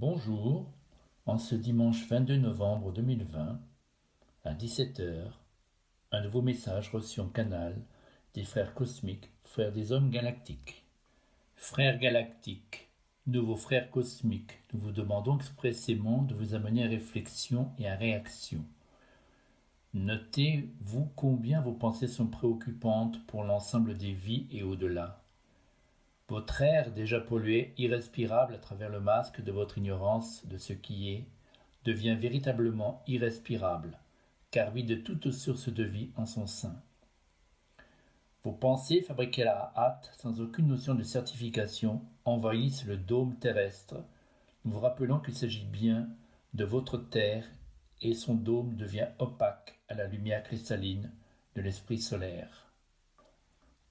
Bonjour, en ce dimanche 22 novembre 2020, à 17 h, un nouveau message reçu en canal des frères cosmiques, frères des hommes galactiques. Frères galactiques, nouveaux frères cosmiques, nous vous demandons expressément de vous amener à réflexion et à réaction. Notez-vous combien vos pensées sont préoccupantes pour l'ensemble des vies et au-delà. Votre air déjà pollué, irrespirable à travers le masque de votre ignorance de ce qui est, devient véritablement irrespirable, car vide de toute source de vie en son sein. Vos pensées, fabriquées à la hâte, sans aucune notion de certification, envahissent le dôme terrestre, nous vous rappelant qu'il s'agit bien de votre terre et son dôme devient opaque à la lumière cristalline de l'esprit solaire.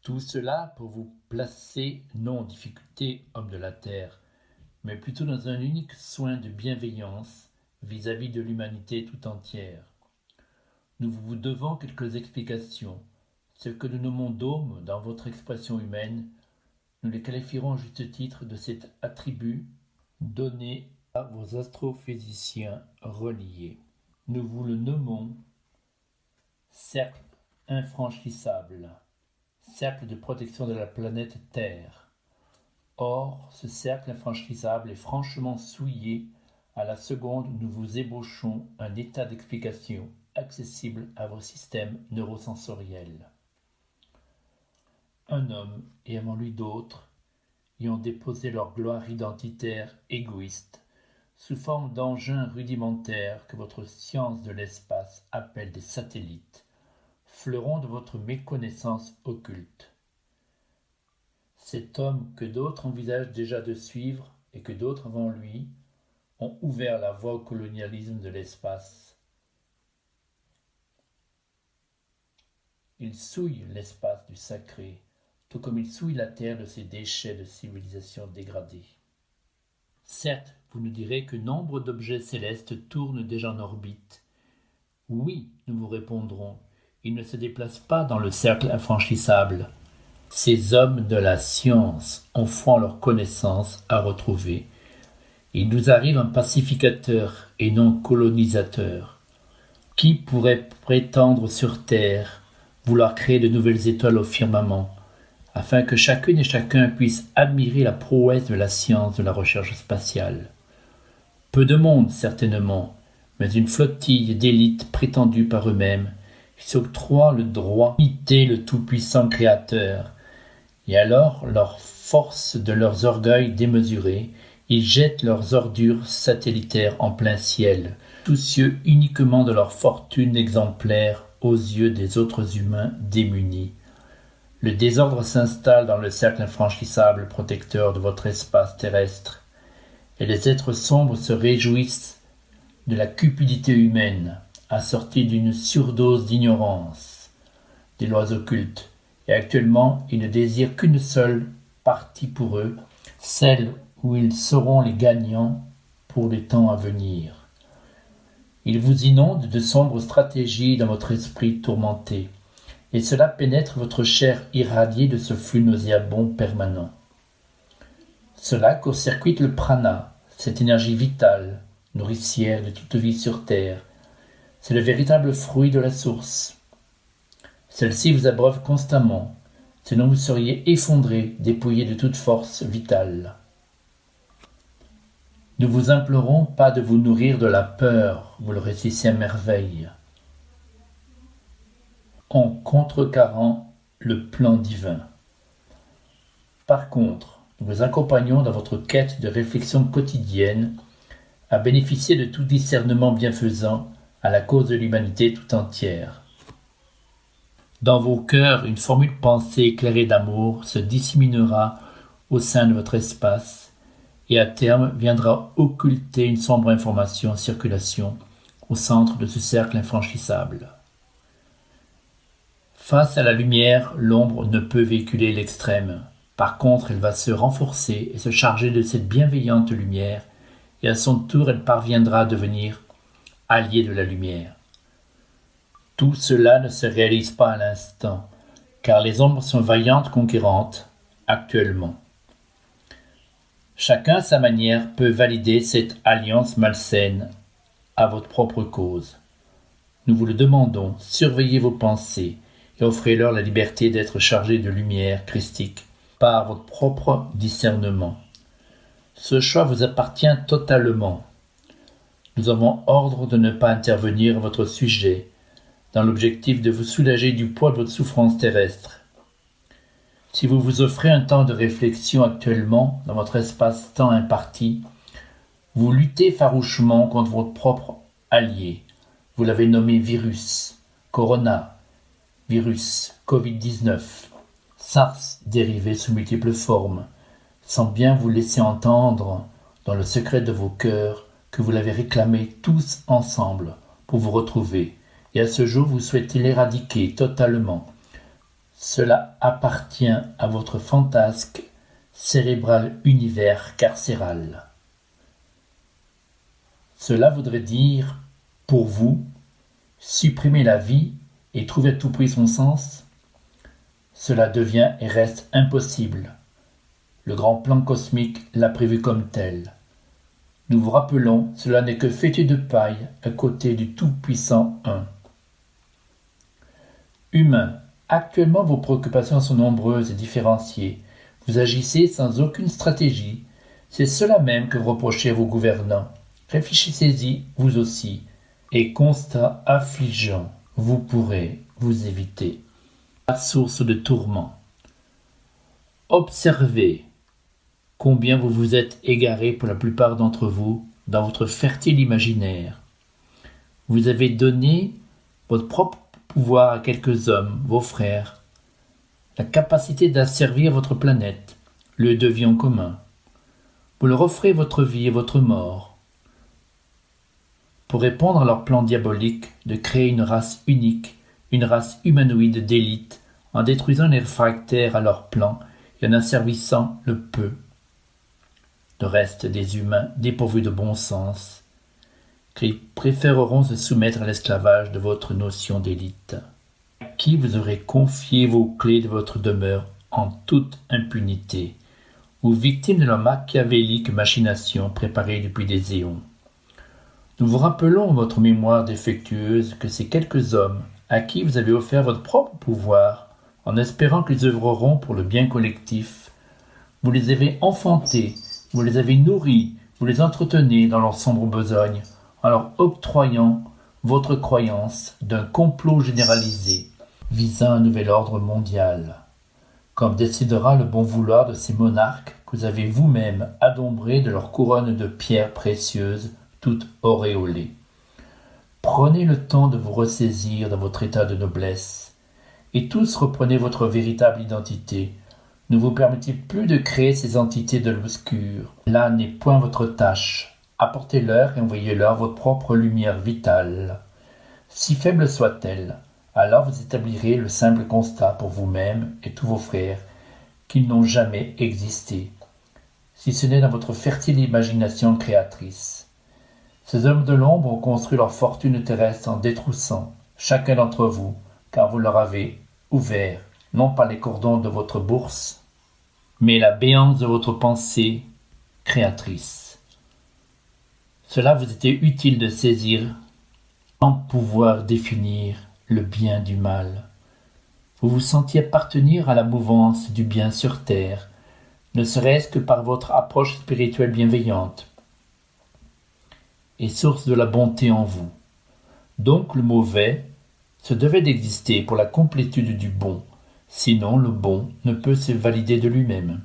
Tout cela pour vous placer non en difficulté, homme de la terre, mais plutôt dans un unique soin de bienveillance vis-à-vis de l'humanité tout entière. Nous vous devons quelques explications. Ce que nous nommons dôme dans votre expression humaine, nous les qualifierons à juste titre de cet attribut donné à vos astrophysiciens reliés. Nous vous le nommons cercle infranchissable, cercle de protection de la planète Terre. Or, ce cercle infranchissable est franchement souillé à la seconde où nous vous ébauchons un état d'explication accessible à vos systèmes neurosensoriels. Un homme, et avant lui d'autres, y ont déposé leur gloire identitaire égoïste, sous forme d'engins rudimentaires que votre science de l'espace appelle des satellites, fleurons de votre méconnaissance occulte. Cet homme que d'autres envisagent déjà de suivre et que d'autres avant lui ont ouvert la voie au colonialisme de l'espace. Il souille l'espace du sacré, tout comme il souille la terre de ses déchets de civilisation dégradée. Certes, vous nous direz que nombre d'objets célestes tournent déjà en orbite. Oui, nous vous répondrons, ils ne se déplacent pas dans le cercle infranchissable. Ces hommes de la science ont foi en leur connaissance à retrouver. Il nous arrive un pacificateur et non colonisateur. Qui pourrait prétendre sur Terre vouloir créer de nouvelles étoiles au firmament, afin que chacune et chacun puisse admirer la prouesse de la science de la recherche spatiale? Peu de monde, certainement, mais une flottille d'élites prétendues par eux-mêmes, qui s'octroient le droit d'imiter le tout-puissant Créateur. Et alors, leur force de leurs orgueils démesurés, ils jettent leurs ordures satellitaires en plein ciel, soucieux uniquement de leur fortune exemplaire aux yeux des autres humains démunis. Le désordre s'installe dans le cercle infranchissable protecteur de votre espace terrestre, et les êtres sombres se réjouissent de la cupidité humaine, assortie d'une surdose d'ignorance des lois occultes, et actuellement ils ne désirent qu'une seule partie pour eux, celle où ils seront les gagnants pour les temps à venir. Ils vous inondent de sombres stratégies dans votre esprit tourmenté, et cela pénètre votre chair irradiée de ce flux nauséabond permanent. Cela court-circuite le prana, cette énergie vitale, nourricière de toute vie sur terre. C'est le véritable fruit de la source. Celle-ci vous abreuve constamment, sinon vous seriez effondré, dépouillé de toute force vitale. Nous vous implorons pas de vous nourrir de la peur, vous le récitez à merveille, en contrecarrant le plan divin. Par contre, nous vous accompagnons dans votre quête de réflexion quotidienne à bénéficier de tout discernement bienfaisant à la cause de l'humanité tout entière. Dans vos cœurs, une formule pensée éclairée d'amour se disséminera au sein de votre espace et à terme viendra occulter une sombre information en circulation au centre de ce cercle infranchissable. Face à la lumière, l'ombre ne peut véhiculer l'extrême. Par contre, elle va se renforcer et se charger de cette bienveillante lumière, et à son tour, elle parviendra à devenir alliée de la lumière. Tout cela ne se réalise pas à l'instant, car les ombres sont vaillantes conquérantes actuellement. Chacun à sa manière peut valider cette alliance malsaine à votre propre cause. Nous vous le demandons, surveillez vos pensées et offrez-leur la liberté d'être chargées de lumière christique par votre propre discernement. Ce choix vous appartient totalement. Nous avons ordre de ne pas intervenir à votre sujet, dans l'objectif de vous soulager du poids de votre souffrance terrestre. Si vous vous offrez un temps de réflexion actuellement dans votre espace-temps imparti, vous luttez farouchement contre votre propre allié. Vous l'avez nommé virus, corona, virus, Covid-19, SARS dérivé sous multiples formes, sans bien vous laisser entendre dans le secret de vos cœurs que vous l'avez réclamé tous ensemble pour vous retrouver, et à ce jour vous souhaitez l'éradiquer totalement. Cela appartient à votre fantasque cérébral univers carcéral. Cela voudrait dire, pour vous, supprimer la vie et trouver à tout prix son sens. Cela devient et reste impossible. Le grand plan cosmique l'a prévu comme tel. Nous vous rappelons, cela n'est que fétu de paille à côté du tout-puissant Un. Humain, actuellement vos préoccupations sont nombreuses et différenciées. Vous agissez sans aucune stratégie. C'est cela même que vous reprochez à vos gouvernants. Réfléchissez-y, vous aussi, et constat affligeant, vous pourrez vous éviter la source de tourment. Observez combien vous vous êtes égarés pour la plupart d'entre vous dans votre fertile imaginaire. Vous avez donné votre propre pouvoir à quelques hommes, vos frères, la capacité d'asservir votre planète, lieu de vie en commun. Vous leur offrez votre vie et votre mort pour répondre à leur plan diabolique de créer une race unique, une race humanoïde d'élite, en détruisant les réfractaires à leur plan et en asservissant le peu de reste des humains dépourvus de bon sens, qui préféreront se soumettre à l'esclavage de votre notion d'élite, à qui vous aurez confié vos clés de votre demeure en toute impunité, ou victimes de leur machiavélique machination préparée depuis des éons. Nous vous rappelons votre mémoire défectueuse que ces quelques hommes à qui vous avez offert votre propre pouvoir, en espérant qu'ils œuvreront pour le bien collectif, vous les avez enfantés, vous les avez nourris, vous les entretenez dans leur sombre besogne, en leur octroyant votre croyance d'un complot généralisé visant un nouvel ordre mondial, comme décidera le bon vouloir de ces monarques que vous avez vous-même adombrés de leur couronne de pierres précieuses toutes auréolées. Prenez le temps de vous ressaisir dans votre état de noblesse, et tous reprenez votre véritable identité. Ne vous permettez plus de créer ces entités de l'obscur. Là n'est point votre tâche. Apportez-leur et envoyez-leur votre propre lumière vitale. Si faible soit-elle, alors vous établirez le simple constat pour vous-même et tous vos frères qu'ils n'ont jamais existé, si ce n'est dans votre fertile imagination créatrice. Ces hommes de l'ombre ont construit leur fortune terrestre en détroussant chacun d'entre vous, car vous leur avez ouvert, non pas les cordons de votre bourse, mais la béance de votre pensée créatrice. Cela vous était utile de saisir, sans pouvoir définir le bien du mal. Vous vous sentiez appartenir à la mouvance du bien sur terre, ne serait-ce que par votre approche spirituelle bienveillante et source de la bonté en vous. Donc le mauvais se devait d'exister pour la complétude du bon, sinon le bon ne peut se valider de lui-même.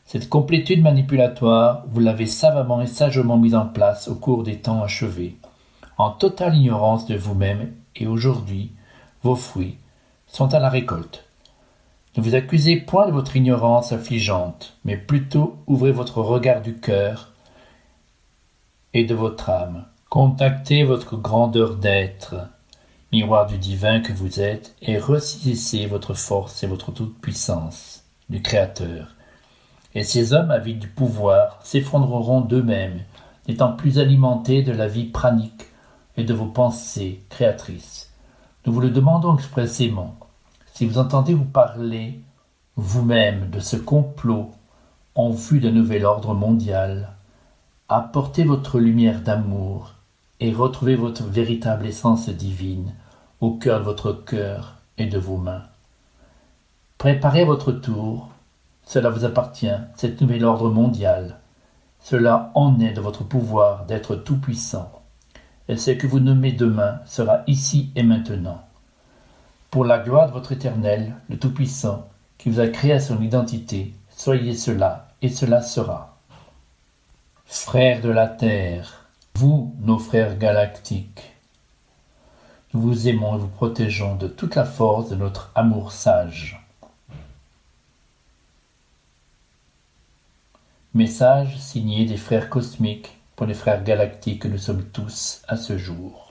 Cette complétude manipulatoire, vous l'avez savamment et sagement mise en place au cours des temps achevés, en totale ignorance de vous-même, et aujourd'hui, vos fruits sont à la récolte. Ne vous accusez point de votre ignorance affligeante, mais plutôt ouvrez votre regard du cœur et de votre âme. Contactez votre grandeur d'être, miroir du divin que vous êtes, et ressaisissez votre force et votre toute-puissance du Créateur. Et ces hommes avides du pouvoir s'effondreront d'eux-mêmes, n'étant plus alimentés de la vie pranique et de vos pensées créatrices. Nous vous le demandons expressément. Si vous entendez vous parler vous-même de ce complot en vue d'un nouvel ordre mondial, apportez votre lumière d'amour et retrouvez votre véritable essence divine au cœur de votre cœur et de vos mains. Préparez votre tour, cela vous appartient, cet nouvel ordre mondial. Cela en est de votre pouvoir d'être tout-puissant. Et ce que vous nommez demain sera ici et maintenant. Pour la gloire de votre Éternel, le Tout-Puissant, qui vous a créé à son identité, soyez cela, et cela sera. Frères de la terre, vous, nos frères galactiques, nous vous aimons et vous protégeons de toute la force de notre amour sage. Message signé des frères cosmiques pour les frères galactiques que nous sommes tous à ce jour.